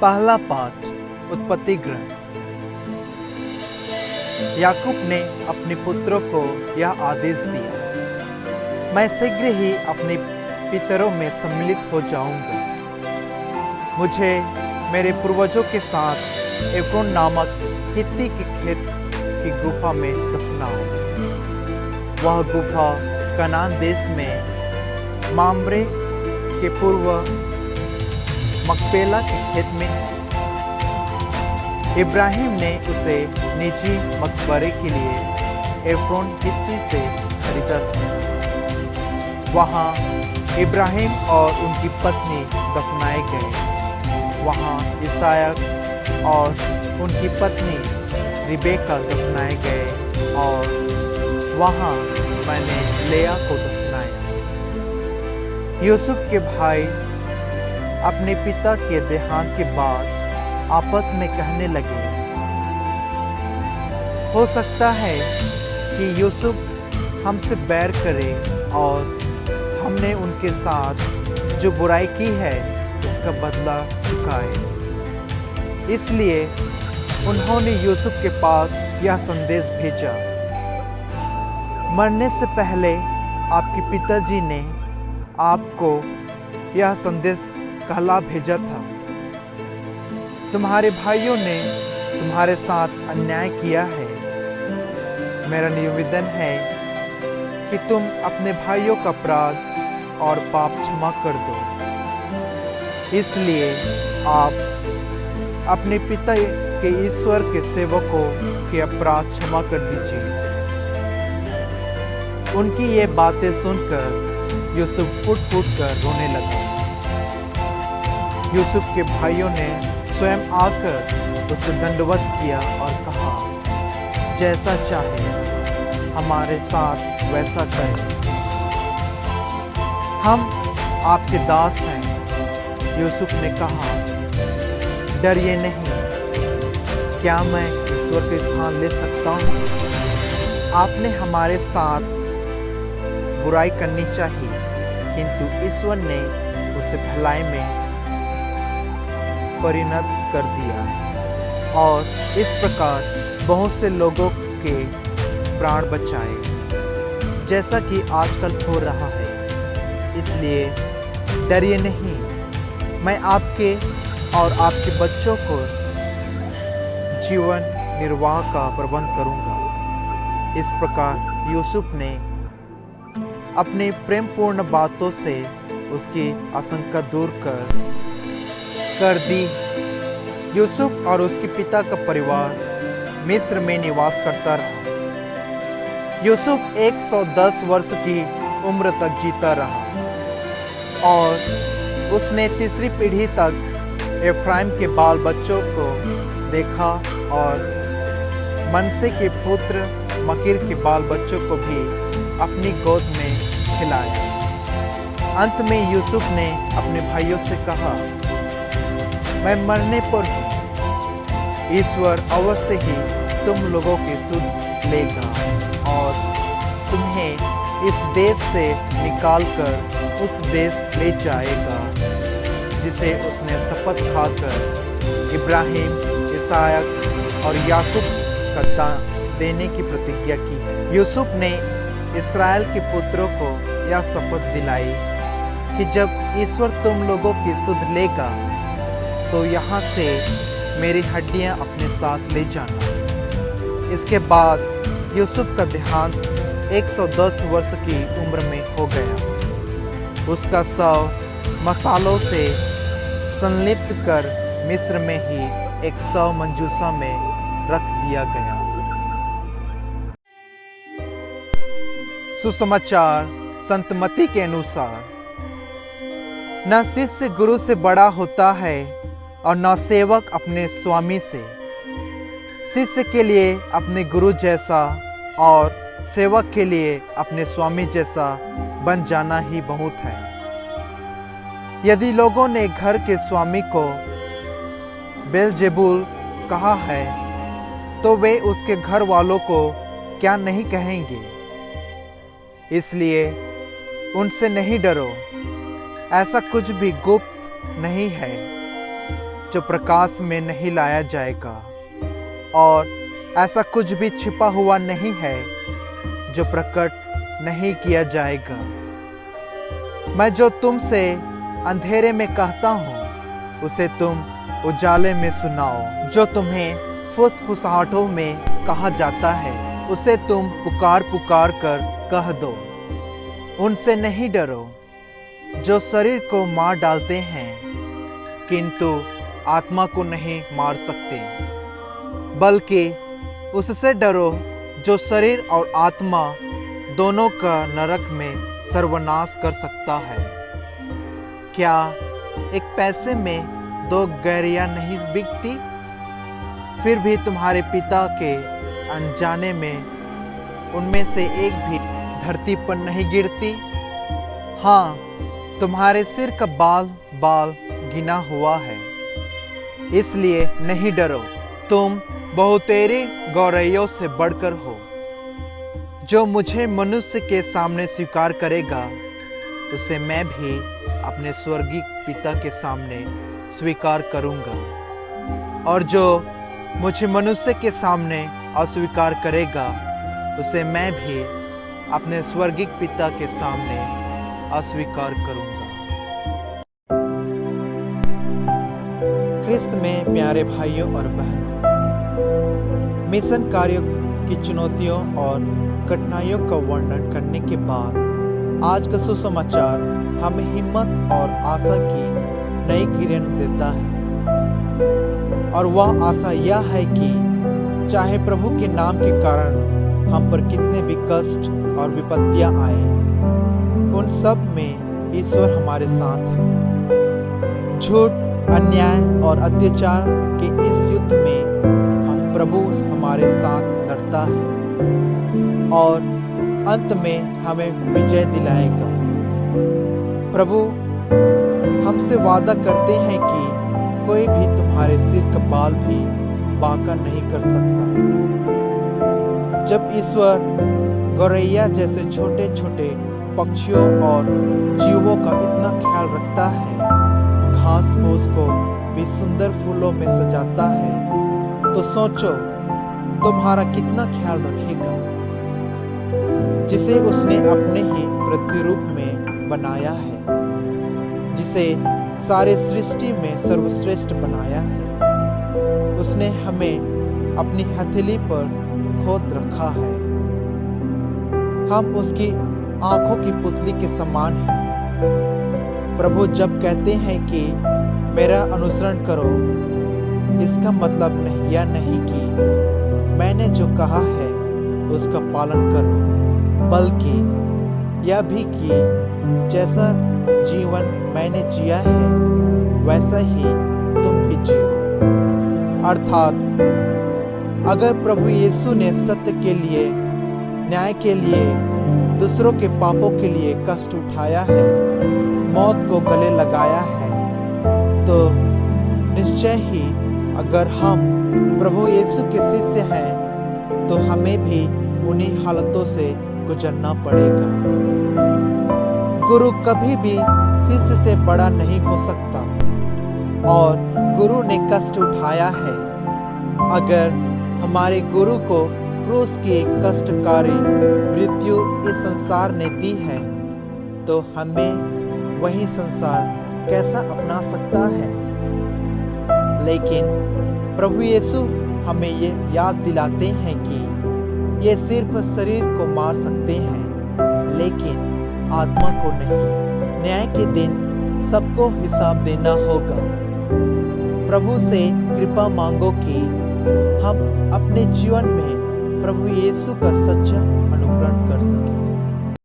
पहला पाठ उत्पत्ति ग्रंथ। याकूब ने अपने पुत्रों को यह आदेश दिया, मैं शीघ्र ही अपने पितरों में सम्मिलित हो जाऊंगा। मुझे मेरे पूर्वजों के साथ एफ्रोन नामक हित्ती के खेत की गुफा में दफनाओ। वह गुफा कनान देश में मामरे के पूर्व मकपेला के खेत में है। इब्राहिम ने उसे निजी मकबरे के लिए एफ्रोन हित्ती से खरीदा था। वहाँ इब्राहिम और उनकी पत्नी दफनाए गए। वहाँ इसहाक और उनकी पत्नी रिबेका दफनाए गए और वहाँ मैंने लेया को दफनाया। यूसुफ के भाई अपने पिता के देहांत के बाद आपस में कहने लगे, हो सकता है कि यूसुफ हमसे बैर करे और हमने उनके साथ जो बुराई की है उसका बदला चुकाए। इसलिए उन्होंने यूसुफ के पास यह संदेश भेजा, मरने से पहले आपके पिताजी ने आपको यह संदेश कहला भेजा था, तुम्हारे भाइयों ने तुम्हारे साथ अन्याय किया है। मेरा निवेदन है कि तुम अपने भाइयों का अपराध और पाप क्षमा कर दो। इसलिए आप अपने पिता के ईश्वर के सेवकों के अपराध क्षमा कर दीजिए। उनकी ये बातें सुनकर यूसुफ फूट फूट कर रोने लगा। यूसुफ के भाइयों ने स्वयं आकर उसे दंडवत किया और कहा, जैसा चाहे हमारे साथ वैसा करें, हम आपके दास हैं। यूसुफ ने कहा, डरिए नहीं, क्या मैं ईश्वर का स्थान ले सकता हूँ? आपने हमारे साथ बुराई करनी चाहिए, किंतु ईश्वर ने उसे भलाई में परिणत कर दिया और इस प्रकार बहुत से लोगों के प्राण बचाए, जैसा कि आजकल हो रहा है। इसलिए डरिए नहीं, मैं आपके और आपके बच्चों को जीवन निर्वाह का प्रबंध करूंगा। इस प्रकार यूसुफ ने अपनी प्रेमपूर्ण बातों से उसकी आशंका दूर कर दी। यूसुफ और उसके पिता का परिवार मिस्र में निवास करता रहा। यूसुफ 110 वर्ष की उम्र तक जीता रहा और उसने तीसरी पीढ़ी तक एफ्राइम के बाल बच्चों को देखा और मनसे के पुत्र मकीर के बाल बच्चों को भी अपनी गोद में खिलाया। अंत में यूसुफ ने अपने भाइयों से कहा, मैं मरने पर हूँ, ईश्वर अवश्य ही तुम लोगों की सुध लेगा और तुम्हें इस देश से निकालकर उस देश ले जाएगा जिसे उसने शपथ खाकर इब्राहिम, इसहाक और याकूब को देने की प्रतिज्ञा की है। यूसुफ ने इस्राएल के पुत्रों को यह शपथ दिलाई कि जब ईश्वर तुम लोगों की सुध लेगा तो यहाँ से मेरी हड्डियाँ अपने साथ ले जाना। इसके बाद यूसुफ का देहांत 110 वर्ष की उम्र में हो गया। उसका शव मसालों से संलिप्त कर मिस्र में ही एक शव मंजूसा में रख दिया गया। सुसमाचार संत मत्ती के अनुसार, न शिष्य गुरु से बड़ा होता है और न सेवक अपने स्वामी से। शिष्य के लिए अपने गुरु जैसा और सेवक के लिए अपने स्वामी जैसा बन जाना ही बहुत है। यदि लोगों ने घर के स्वामी को बेलजेबुल कहा है तो वे उसके घर वालों को क्या नहीं कहेंगे। इसलिए उनसे नहीं डरो, ऐसा कुछ भी गुप्त नहीं है। जो प्रकाश में नहीं लाया जाएगा, और ऐसा कुछ भी छिपा हुआ नहीं है जो प्रकट नहीं किया जाएगा। मैं जो तुमसे अंधेरे में कहता हूँ उसे तुम उजाले में सुनाओ। जो तुम्हें फुसफुसाहटों में कहा जाता है उसे तुम पुकार पुकार कर कह दो। उनसे नहीं डरो जो शरीर को मार डालते हैं किंतु आत्मा को नहीं मार सकते, बल्कि उससे डरो जो शरीर और आत्मा दोनों का नरक में सर्वनाश कर सकता है। क्या एक पैसे में 2 गैरियां नहीं बिकती? फिर भी तुम्हारे पिता के अनजाने में उनमें से एक भी धरती पर नहीं गिरती। हाँ, तुम्हारे सिर का बाल बाल गिना हुआ है, इसलिए नहीं डरो। तुम बहुतेरी गौरैयों से बढ़कर हो। जो मुझे मनुष्य के सामने स्वीकार करेगा उसे मैं भी अपने स्वर्गीय पिता के सामने स्वीकार करूंगा, और जो मुझे मनुष्य के सामने अस्वीकार करेगा उसे मैं भी अपने स्वर्गीय पिता के सामने अस्वीकार करूंगा। क्रिस्त में प्यारे भाइयों और बहनों, मिशन कार्यों की चुनौतियों और कठिनाइयों का वर्णन करने के बाद आज का सुसमाचार हमें हिम्मत और आशा की नई किरण देता है। और वह आशा यह है कि चाहे प्रभु के नाम के कारण हम पर कितने भी कष्ट और विपत्तियां आए, उन सब में ईश्वर हमारे साथ है। झूठ, अन्याय और अत्याचार के इस युद्ध में हम प्रभु हमारे साथ लड़ता है और अंत में हमें विजय दिलाएगा। प्रभु हमसे वादा करते हैं कि कोई भी तुम्हारे सिर का बाल भी बांका नहीं कर सकता। जब ईश्वर गौरैया जैसे छोटे छोटे पक्षियों और जीवों का इतना ख्याल रखता है, घास फूस को भी सुंदर फूलों में सजाता है, तो सोचो तुम्हारा कितना ख्याल रखेगा, जिसे उसने अपने ही प्रतिरूप में बनाया है, जिसे सारे सृष्टि में सर्वश्रेष्ठ बनाया है। उसने हमें अपनी हथेली पर खोद रखा है। हम उसकी आंखों की पुतली के समान हैं। प्रभु जब कहते हैं कि मेरा अनुसरण करो, इसका मतलब यह नहीं कि मैंने जो कहा है उसका पालन करो, बल्कि यह भी कि जैसा जीवन मैंने जिया है वैसा ही तुम भी जियो। अर्थात अगर प्रभु यीशु ने सत्य के लिए, न्याय के लिए, दूसरों के पापों के लिए कष्ट उठाया है, मौत को गले लगाया है, तो निश्चय ही अगर हम प्रभु यीशु के शिष्य हैं तो हमें भी उन्हीं हालतों से गुजरना पड़ेगा। गुरु कभी भी शिष्य से बड़ा नहीं हो सकता, और गुरु ने कष्ट उठाया है। अगर हमारे गुरु को क्रूस की कष्टकारी मृत्यु इस संसार ने दी है, तो हमें वही संसार कैसा अपना सकता है। लेकिन प्रभु यीशु हमें ये याद दिलाते हैं कि ये सिर्फ शरीर को मार सकते हैं, लेकिन आत्मा को नहीं। न्याय के दिन सबको हिसाब देना होगा। प्रभु से कृपा मांगो कि हम अपने जीवन में प्रभु यीशु का सच्चा अनुकरण कर सकें।